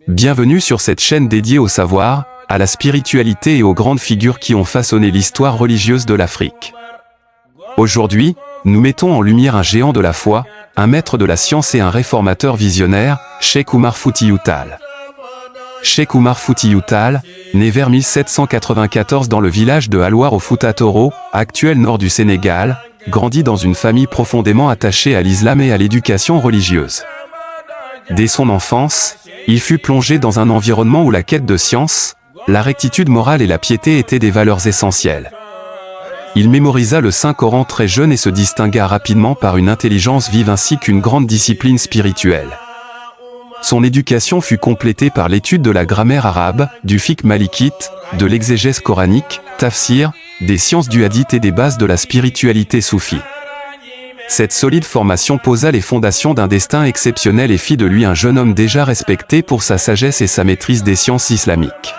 Bienvenue sur cette chaîne dédiée au savoir, à la spiritualité et aux grandes figures qui ont façonné l'histoire religieuse de l'Afrique. Aujourd'hui, nous mettons en lumière un géant de la foi, un maître de la science et un réformateur visionnaire, Cheikh Oumar Foutiyou Tall. Cheikh Oumar Foutiyou Tall, né vers 1794 dans le village de Alouar au Fouta Toro, actuel nord du Sénégal, grandit dans une famille profondément attachée à l'islam et à l'éducation religieuse. Dès son enfance, il fut plongé dans un environnement où la quête de science, la rectitude morale et la piété étaient des valeurs essentielles. Il mémorisa le Saint-Coran très jeune et se distingua rapidement par une intelligence vive ainsi qu'une grande discipline spirituelle. Son éducation fut complétée par l'étude de la grammaire arabe, du fiqh malikite, de l'exégèse coranique, tafsir, des sciences du hadith et des bases de la spiritualité soufie. Cette solide formation posa les fondations d'un destin exceptionnel et fit de lui un jeune homme déjà respecté pour sa sagesse et sa maîtrise des sciences islamiques.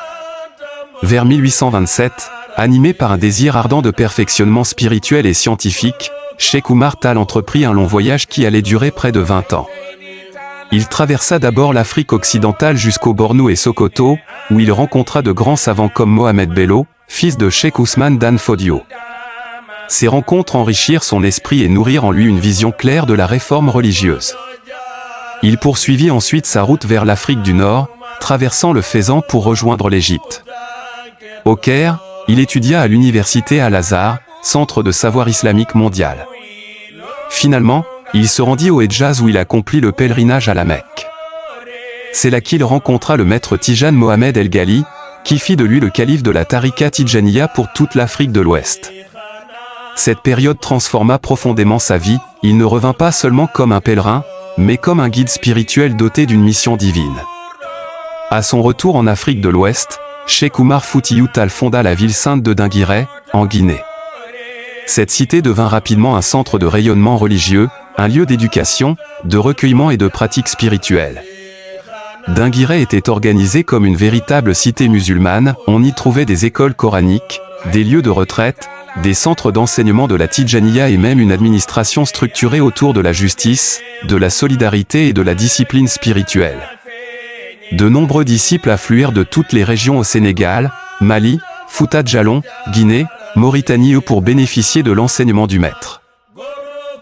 Vers 1827, animé par un désir ardent de perfectionnement spirituel et scientifique, Cheikh Oumar Tall entreprit un long voyage qui allait durer près de 20 ans. Il traversa d'abord l'Afrique occidentale jusqu'au Bornou et Sokoto, où il rencontra de grands savants comme Mohamed Bello, fils de Cheikh Ousmane Dan Fodio. Ces rencontres enrichirent son esprit et nourrirent en lui une vision claire de la réforme religieuse. Il poursuivit ensuite sa route vers l'Afrique du Nord, traversant le Fezzan pour rejoindre l'Égypte. Au Caire, il étudia à l'université Al-Azhar, centre de savoir islamique mondial. Finalement, il se rendit au Hedjaz où il accomplit le pèlerinage à la Mecque. C'est là qu'il rencontra le maître Tijane Mohamed El Ghali, qui fit de lui le calife de la Tariqa Tidjaniya pour toute l'Afrique de l'Ouest. Cette période transforma profondément sa vie, il ne revint pas seulement comme un pèlerin, mais comme un guide spirituel doté d'une mission divine. À son retour en Afrique de l'Ouest, Cheikh Oumar Foutiyou Tall fonda la ville sainte de Dinguiré, en Guinée. Cette cité devint rapidement un centre de rayonnement religieux, un lieu d'éducation, de recueillement et de pratiques spirituelles. Dinguiré était organisée comme une véritable cité musulmane, on y trouvait des écoles coraniques, des lieux de retraite, des centres d'enseignement de la Tidjaniya et même une administration structurée autour de la justice, de la solidarité et de la discipline spirituelle. De nombreux disciples affluèrent de toutes les régions au Sénégal, Mali, Fouta Djallon, Guinée, Mauritanie pour bénéficier de l'enseignement du maître.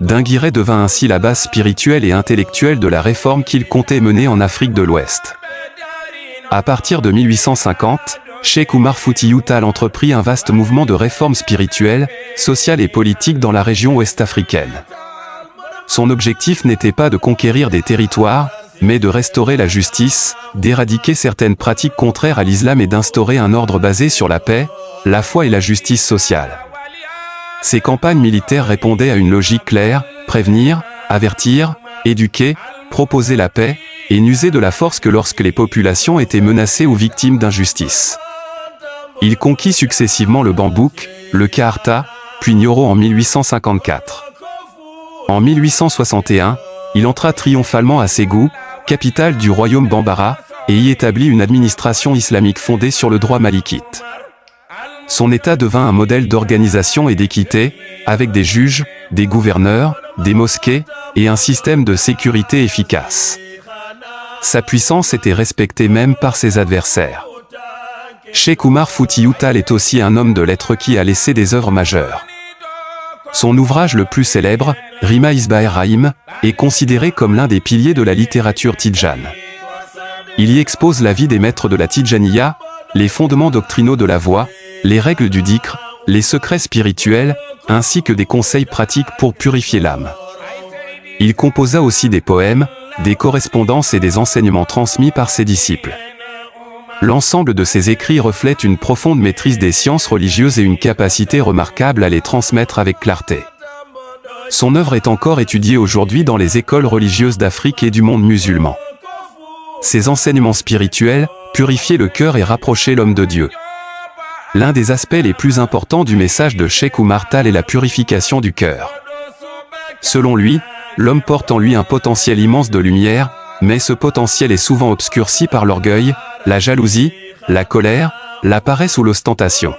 Dinguiré devint ainsi la base spirituelle et intellectuelle de la réforme qu'il comptait mener en Afrique de l'Ouest. À partir de 1850, Cheikh Oumar Foutiyou Tall entreprit un vaste mouvement de réforme spirituelle, sociale et politique dans la région ouest-africaine. Son objectif n'était pas de conquérir des territoires, mais de restaurer la justice, d'éradiquer certaines pratiques contraires à l'islam et d'instaurer un ordre basé sur la paix, la foi et la justice sociale. Ces campagnes militaires répondaient à une logique claire, prévenir, avertir, éduquer, proposer la paix, et n'user de la force que lorsque les populations étaient menacées ou victimes d'injustice. Il conquit successivement le Bambouk, le Kaarta, puis Nioro en 1854. En 1861, il entra triomphalement à Ségou, capitale du royaume Bambara, et y établit une administration islamique fondée sur le droit malikite. Son État devint un modèle d'organisation et d'équité, avec des juges, des gouverneurs, des mosquées, et un système de sécurité efficace. Sa puissance était respectée même par ses adversaires. Cheikh Oumar Foutiyou Tall est aussi un homme de lettres qui a laissé des œuvres majeures. Son ouvrage le plus célèbre, Rima Isbaer Rahim, est considéré comme l'un des piliers de la littérature tidjane. Il y expose la vie des maîtres de la Tidjaniya, les fondements doctrinaux de la voie, les règles du dhikr, les secrets spirituels, ainsi que des conseils pratiques pour purifier l'âme. Il composa aussi des poèmes, des correspondances et des enseignements transmis par ses disciples. L'ensemble de ses écrits reflète une profonde maîtrise des sciences religieuses et une capacité remarquable à les transmettre avec clarté. Son œuvre est encore étudiée aujourd'hui dans les écoles religieuses d'Afrique et du monde musulman. Ses enseignements spirituels, purifier le cœur et rapprocher l'homme de Dieu. L'un des aspects les plus importants du message de Cheikh Oumar Tall est la purification du cœur. Selon lui, l'homme porte en lui un potentiel immense de lumière, mais ce potentiel est souvent obscurci par l'orgueil, la jalousie, la colère, la paresse ou l'ostentation.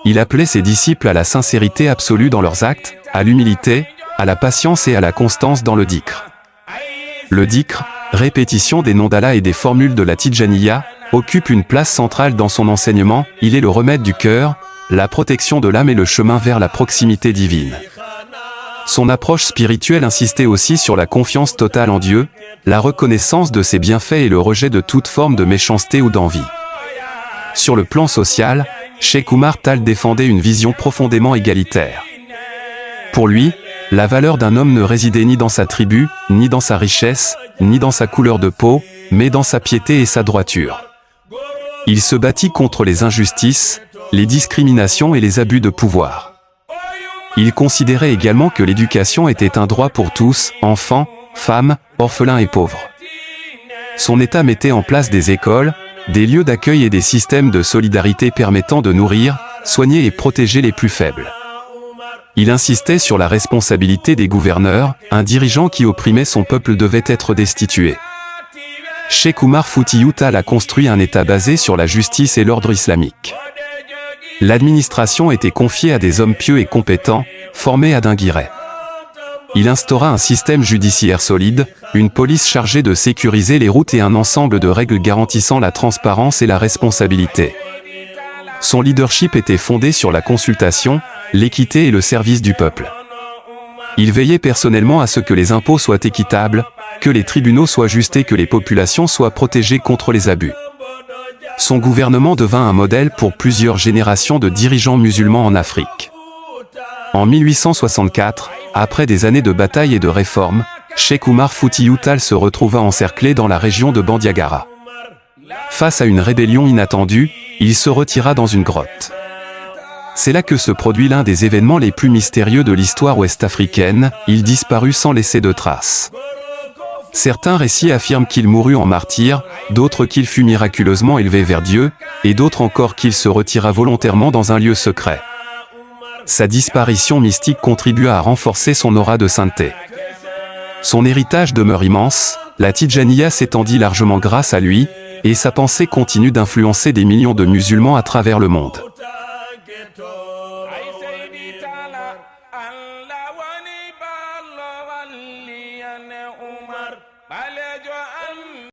Il appelait ses disciples à la sincérité absolue dans leurs actes, à l'humilité, à la patience et à la constance dans le dhikr. Le dhikr, répétition des noms d'Allah et des formules de la Tidjaniya, occupe une place centrale dans son enseignement. Il est le remède du cœur, la protection de l'âme et le chemin vers la proximité divine. Son approche spirituelle insistait aussi sur la confiance totale en Dieu, la reconnaissance de ses bienfaits et le rejet de toute forme de méchanceté ou d'envie. Sur le plan social, Cheikh Oumar Tall défendait une vision profondément égalitaire. Pour lui, la valeur d'un homme ne résidait ni dans sa tribu, ni dans sa richesse, ni dans sa couleur de peau, mais dans sa piété et sa droiture. Il se battit contre les injustices, les discriminations et les abus de pouvoir. Il considérait également que l'éducation était un droit pour tous, enfants, femmes, orphelins et pauvres. Son État mettait en place des écoles, des lieux d'accueil et des systèmes de solidarité permettant de nourrir, soigner et protéger les plus faibles. Il insistait sur la responsabilité des gouverneurs, un dirigeant qui opprimait son peuple devait être destitué. Cheikh Oumar Foutiyou Tall a construit un État basé sur la justice et l'ordre islamique. L'administration était confiée à des hommes pieux et compétents, formés à Dinguiret. Il instaura un système judiciaire solide, une police chargée de sécuriser les routes et un ensemble de règles garantissant la transparence et la responsabilité. Son leadership était fondé sur la consultation, l'équité et le service du peuple. Il veillait personnellement à ce que les impôts soient équitables, que les tribunaux soient justes et que les populations soient protégées contre les abus. Son gouvernement devint un modèle pour plusieurs générations de dirigeants musulmans en Afrique. En 1864, après des années de bataille et de réformes, Cheikh Oumar Foutiyou Tall se retrouva encerclé dans la région de Bandiagara. Face à une rébellion inattendue, il se retira dans une grotte. C'est là que se produit l'un des événements les plus mystérieux de l'histoire ouest-africaine, il disparut sans laisser de traces. Certains récits affirment qu'il mourut en martyr, d'autres qu'il fut miraculeusement élevé vers Dieu, et d'autres encore qu'il se retira volontairement dans un lieu secret. Sa disparition mystique contribua à renforcer son aura de sainteté. Son héritage demeure immense, la Tidjaniya s'étendit largement grâce à lui, et sa pensée continue d'influencer des millions de musulmans à travers le monde.